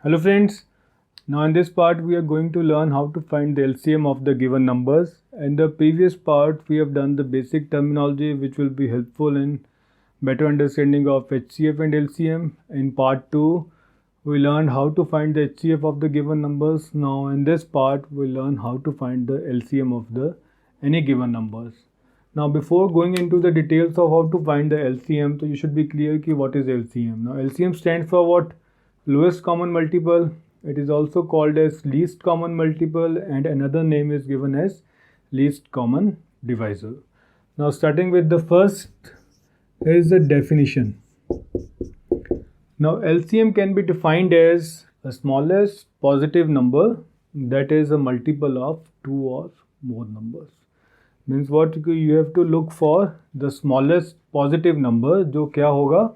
Hello friends, now in this part we are going to learn how to find the LCM of the given numbers. In the previous part we have done the basic terminology which will be helpful in better understanding of HCF and LCM. In part 2 we learned how to find the HCF of the given numbers. Now in this part we learn how to find the LCM of the any given numbers. Now before going into the details of how to find the LCM, so you should be clear ki what is LCM. Now LCM stands for what? Lowest common multiple. It is also called as least common multiple, and another name is given as least common divisor. Now starting with the first, here is the definition. Now LCM can be defined as the smallest positive number that is a multiple of two or more numbers. Means what, you have to look for the smallest positive number जो क्या होगा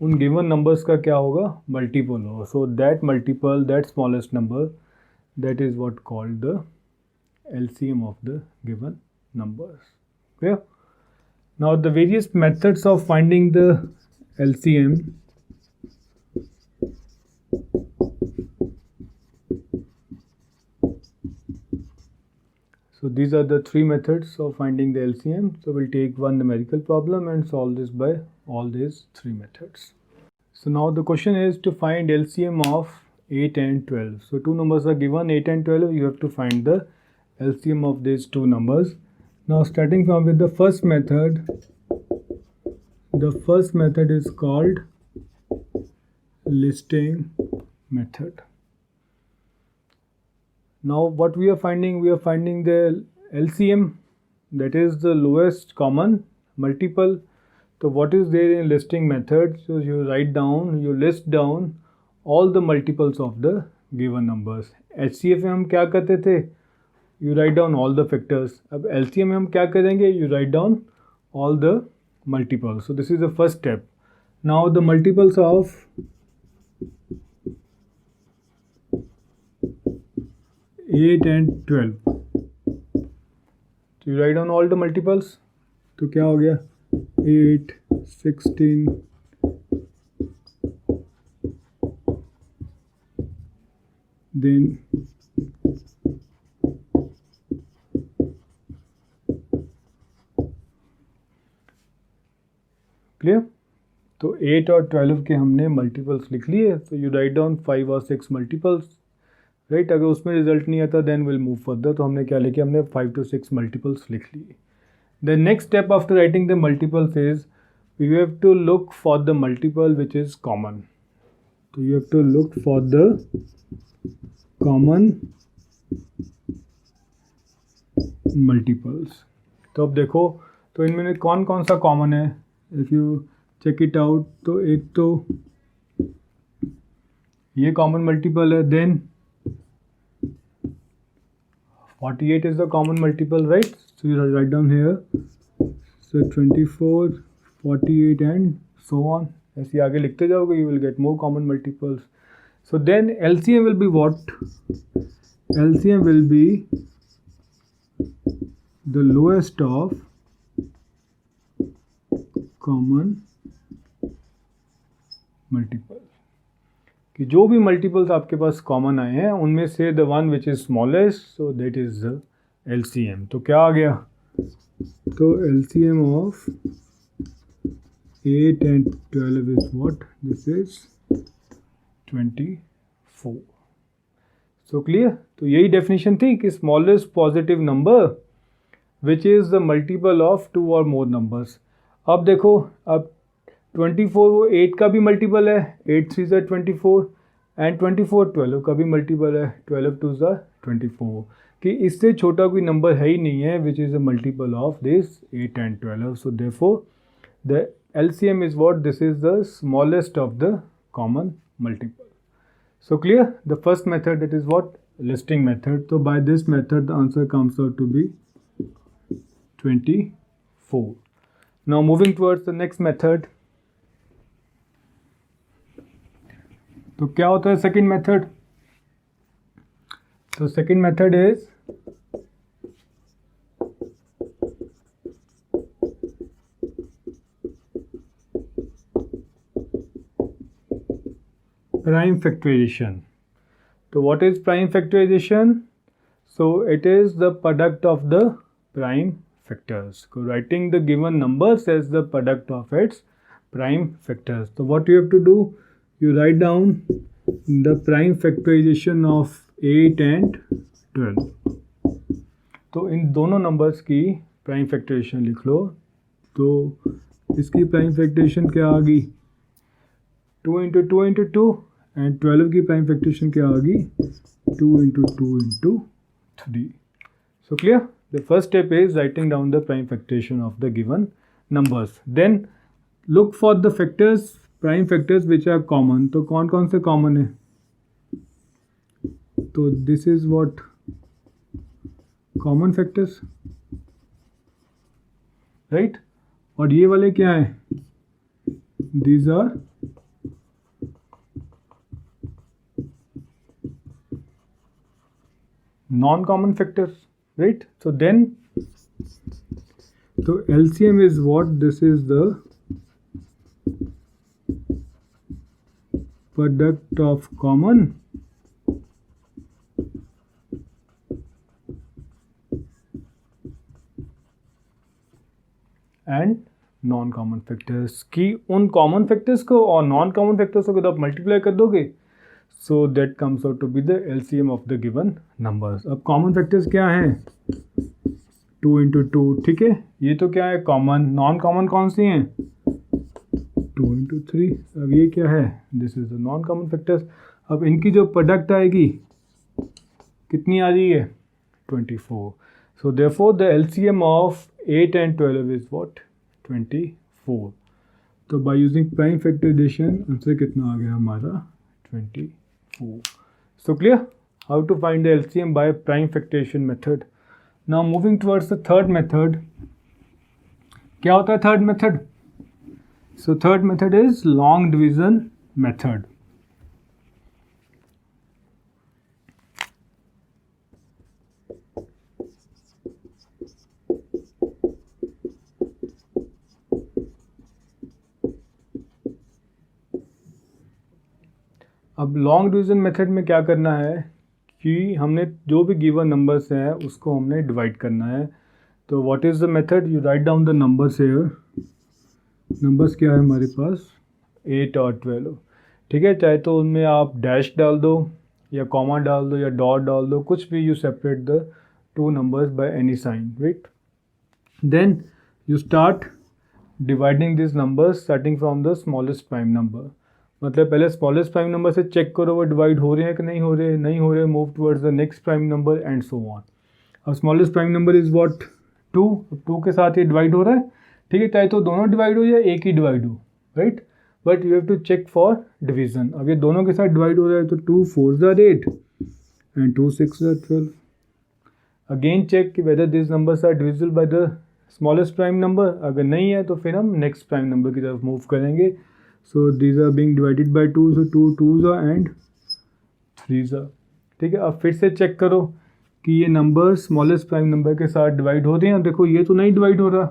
उन given numbers का क्या होगा multiple होगा. So that multiple, that smallest number, that is what called the LCM of the given numbers. Clear? Now the various methods of finding the LCM. So these are the three methods of finding the LCM. So we'll take one numerical problem and solve this by all these three methods. So now the question is to find LCM of 8 and 12. So two numbers are given, 8 and 12. You have to find the LCM of these two numbers. Now starting from with the first method. The first method is called listing method. Now what we are finding the LCM, that is the lowest common multiple. So what is there in listing method? So you list down all the multiples of the given numbers. HCF में हम क्या करते थे? You write down all the factors. अब LCM में हम क्या करेंगे? You write down all the multiples. So this is the first step. Now the multiples of 8 and 12. So you write down all the multiples. तो क्या हो गया? 8, 16, then 'clear? तो 8 और 12 के हमने मल्टीपल्स लिख लिए. तो यू राइट डाउन 5 और 6 मल्टीपल्स, राइट. अगर उसमें रिजल्ट नहीं आता देन विल मूव फर्दर. तो हमने क्या लिखा? हमने 5 to 6 मल्टीपल्स लिख लिए. The next step after writing the multiples is you have to look for the multiple which is common. So you have to look for the common multiples. तो अब देखो तो इनमें कौन कौन सा कॉमन है. If you check it out तो एक तो ये कॉमन मल्टीपल है. Then 48 is the common multiple, right? So you write down here. So 24, 48 and so on. ऐसे आगे लिखते जाओगे, you will get more common multiples. So then LCM will be what? LCM will be the lowest of common multiple. कि जो भी multiples आपके पास common आए हैं उनमें से the one which is smallest, so that is the LCM. तो क्या आ गया? तो LCM of 8 and 12 is what? This is 24. So clear? तो यही डेफिनेशन थी कि smallest positive number which is the multiple of two और मोर नंबर्स. अब देखो, अब 24 वो 8 का भी मल्टीपल है, 8 3 ज़ा 24, एंड 24 12 का भी मल्टीपल है, 12 2 ज़ा 24. कि इससे छोटा कोई नंबर है ही नहीं है which is a multiple of this 8 and 12. So therefore the LCM is what? This is the smallest of the common multiple. So clear? The first method it is what? Listing method. तो by this method the answer comes out to be 24. Now moving towards the next method. तो क्या होता है second method? तो second method is prime factorization. तो what is prime factorization? So it is the product of the prime factors. So writing the given numbers as the product of its prime factors. So what you have to do? You write down the prime factorization of 8 and 12. तो इन दोनों numbers की prime factorisation लिख लो. तो इसकी prime factorisation क्या आ गई? 2 into 2 into 2 and 12 की prime factorisation क्या आ गई? 2 into 2 into 3. So clear? The first step is writing down the prime factorization of the given numbers. Then look for the factors, prime factors which are common. तो कौन कौन से common है? तो this is what common factors, right? और ये वाले क्या है? These are non-common factors, right? So then, so LCM is what? This is the product of common and non common factors की उन कॉमन फैक्टर्स को और नॉन कॉमन फैक्टर्स को आप मल्टीप्लाई कर दोगे, so that comes out to be the LCM of the given numbers. अब common factors क्या हैं? 2 इंटू 2, ठीक है, ये तो क्या है? कॉमन. नॉन कॉमन कौन सी हैं? 2 इंटू 3. अब ये क्या है? This is the non common factors. अब इनकी जो प्रोडक्ट आएगी कितनी आ रही है? 24. So therefore the LCM of 8 and 12 is what? 24. तो by using prime factorization answer कितना आ गया हमारा? 24. So clear? How to find the LCM by prime factorization method. Now moving towards the third method. क्या होता है third method? So third method is long division method. अब long division method में क्या करना है कि हमने जो भी गिवन नंबर्स हैं उसको हमने डिवाइड करना है. तो what is the method? You write down the numbers here. Numbers क्या है हमारे पास? 8 और 12, ठीक है. चाहे तो उनमें आप डैश डाल दो या कॉमा डाल दो या डॉट डाल दो, कुछ भी. You separate the two numbers by any sign, right. Then you start dividing this numbers starting from the smallest prime number. मतलब पहले स्मॉलेस्ट प्राइम नंबर से चेक करो वो डिवाइड हो रहे हैं कि नहीं हो रहे. नहीं हो रहे, move towards the next prime number and so on. अब smallest prime number is what? 2. अब 2 के साथ ये डिवाइड हो रहा है, ठीक है. चाहे तो दोनों डिवाइड हो या एक ही डिवाइड हो, right. But you have to check for division. अब ये दोनों के साथ डिवाइड हो रहा है तो 2 4 8 एंड 2 6 12. अगेन चेक कि whether this numbers are divisible by the smallest prime number. अगर नहीं है तो फिर हम नेक्स्ट प्राइम नंबर की तरफ मूव करेंगे. So these are being divided by 2, so 2 2s are and 3s are, ठीक है. अब फिर से चेक करो कि ये नंबर स्मॉलेस्ट प्राइम नंबर के साथ डिवाइड हो रहे हैं. देखो ये तो नहीं डिवाइड हो रहा,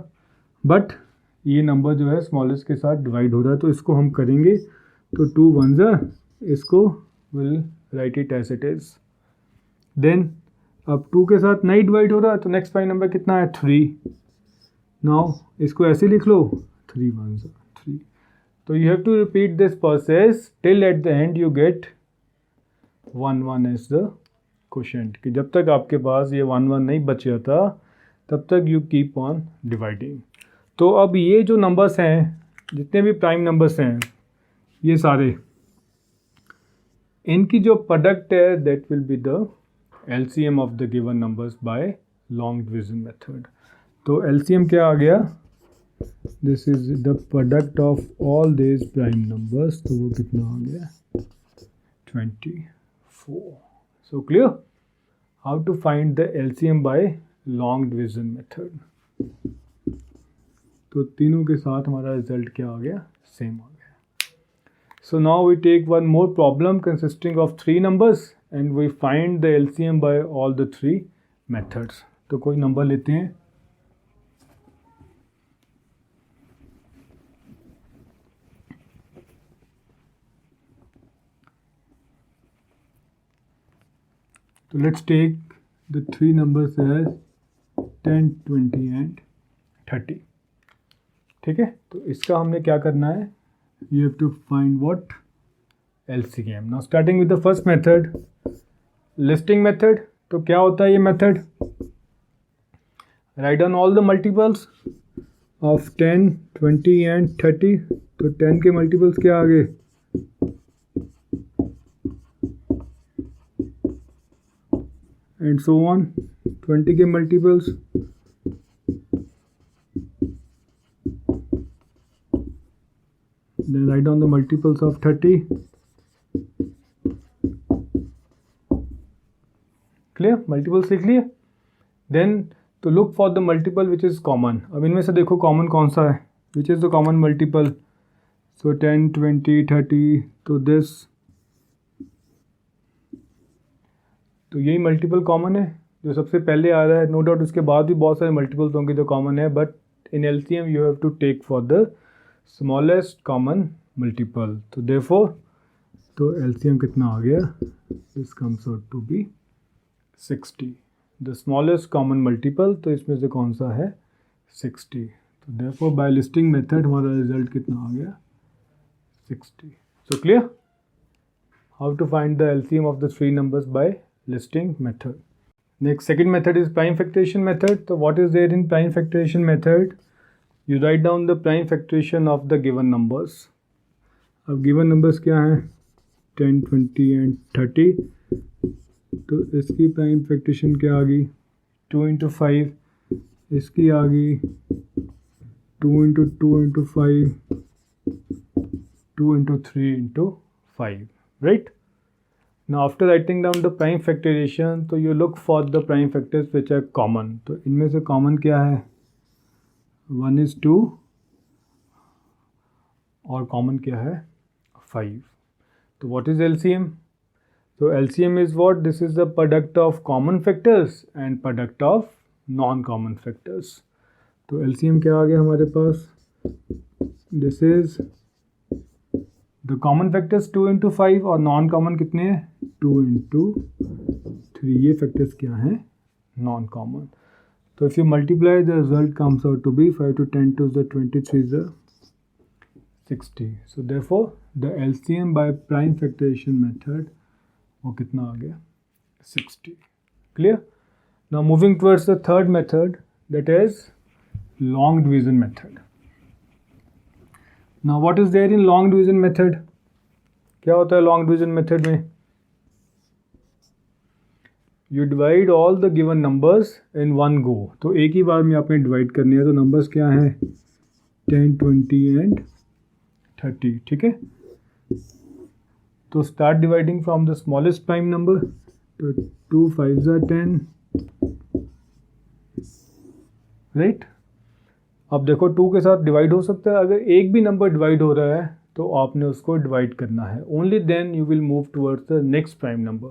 बट ये नंबर जो है स्मॉलेस्ट के साथ डिवाइड हो रहा है. तो इसको हम करेंगे. तो 2 1s are, इसको will write it as it is. Then अब 2 के साथ नहीं डिवाइड हो रहा तो नेक्स्ट प्राइम नंबर कितना है? 3. नाउ इसको ऐसे लिख लो, 3 1s are 3. तो you have to repeat this process till at the end you get 1 1 as the quotient. कि जब तक आपके पास ये 1 1 नहीं बच जाता तब तक you keep on dividing. तो अब ये जो नंबर्स हैं, जितने भी प्राइम नंबर्स हैं, ये सारे, इनकी जो प्रोडक्ट है that will be the LCM of the given numbers by long division method. तो LCM क्या आ गया? This is the product of all this prime numbers. तो वो कितना आ गया? 24. So clear how to find the LCM by long division method. तो तीनों के साथ हमारा रिजल्ट क्या आ गया? सेम आ गया. So now we take one more problem consisting of 3 numbers and we find the LCM by all the 3 methods. तो कोई नंबर लेते हैं. तो let's take the three numbers as 10, 20 and 30. ठीक है, तो इसका हमने क्या करना है, you have to find what LCM. Now starting with the first method, listing method. तो क्या होता है ये method, write down all the multiples of 10, 20 and 30. तो 10 के मल्टीपल्स क्या आ गए, एंड सो ऑन. 20 के multiples, then write down the multiples of 30. Clear? Multiples सीख लिए. Then to look for the multiple which is common. अब इनमें से देखो common कौन सा है, which is the common multiple. So 10, 20, 30. तो this, तो यही मल्टीपल कॉमन है जो सबसे पहले आ रहा है. नो डाउट उसके बाद भी बहुत सारे मल्टीपल्स होंगे जो कॉमन है, but in LCM you have to take for the smallest common multiple. तो देयरफॉर तो LCM कितना आ गया, this comes out to be 60. The smallest common multiple, तो इसमें से कौन सा है, 60. तो देयरफॉर बाय लिस्टिंग मेथड हमारा रिजल्ट कितना आ गया, 60. So clear how to find the LCM of the three numbers by listing method. Next, second method is prime factorization method. So what is there in prime factorization method? You write down the prime factorization of the given numbers. अब given numbers क्या हैं, 10, 20 and 30. तो इसकी prime factorization क्या आ गई, 2 into 5. इसकी आ गई 2 into 2 into 5, 2 into 3 into 5, right? Now after writing down the prime factorization, so you look for the prime factors which are common. तो इनमें से common क्या है, 1 is 2 और common क्या है, 5. तो what is LCM? So LCM is what? This is the product of common factors and product of non-common factors. तो LCM क्या आ गया हमारे पास, this is the common factors 2 into 5 और नॉन कॉमन कितने हैं, 2 into 3. ये फैक्टर्स क्या हैं, नॉन कॉमन. तो if you multiply the result comes out to be 5 to 10 to the 23 is 60. So therefore the LCM by prime factorization method वो कितना आ गया, 60. Clear. Now moving towards the third method, that is long division method. Now what is there in long division method? क्या होता है long division method में, you divide all the given numbers in one go. तो एक ही बार में आपने divide करनी है. तो नंबर्स क्या हैं, 10, 20 and 30. ठीक है, तो start dividing from the smallest prime number. तो 2 5s are 10, right? अब देखो 2 के साथ डिवाइड हो सकता है, अगर एक भी नंबर डिवाइड हो रहा है तो आपने उसको डिवाइड करना है. Only then you will move towards the next prime number.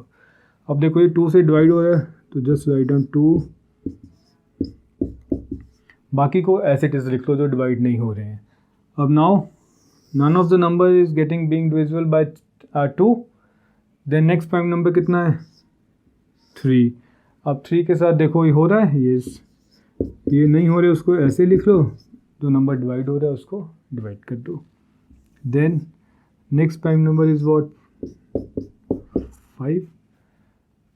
अब देखो ये 2 से डिवाइड हो रहा है तो जस्ट राइट डाउन 2, बाकी को एज इट इज़ लिख लो जो डिवाइड नहीं हो रहे हैं. अब now none of the number is getting being divisible by 2. Then next prime number कितना है, 3. अब 3 के साथ देखो ये हो रहा है, ये नहीं हो रहे, उसको ऐसे लिख लो, जो नंबर डिवाइड हो रहा है उसको डिवाइड कर दो. Then next prime number is what, 5.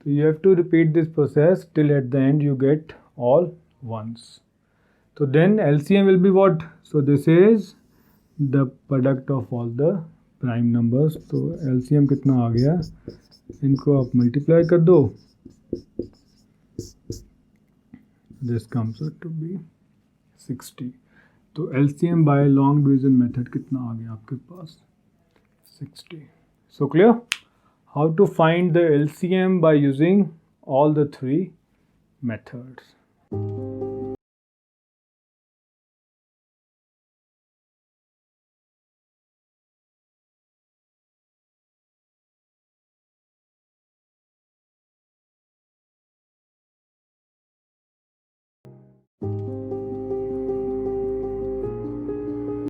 तो you have to repeat this process till at the end you get all ones. तो then LCM will be what, so this is the product of all the prime numbers. तो LCM कितना आ गया, इनको आप multiply कर दो, this comes out to be 60. तो LCM by long division method कितना आ गया आपके पास, 60. So clear how to find the LCM by using all the three methods.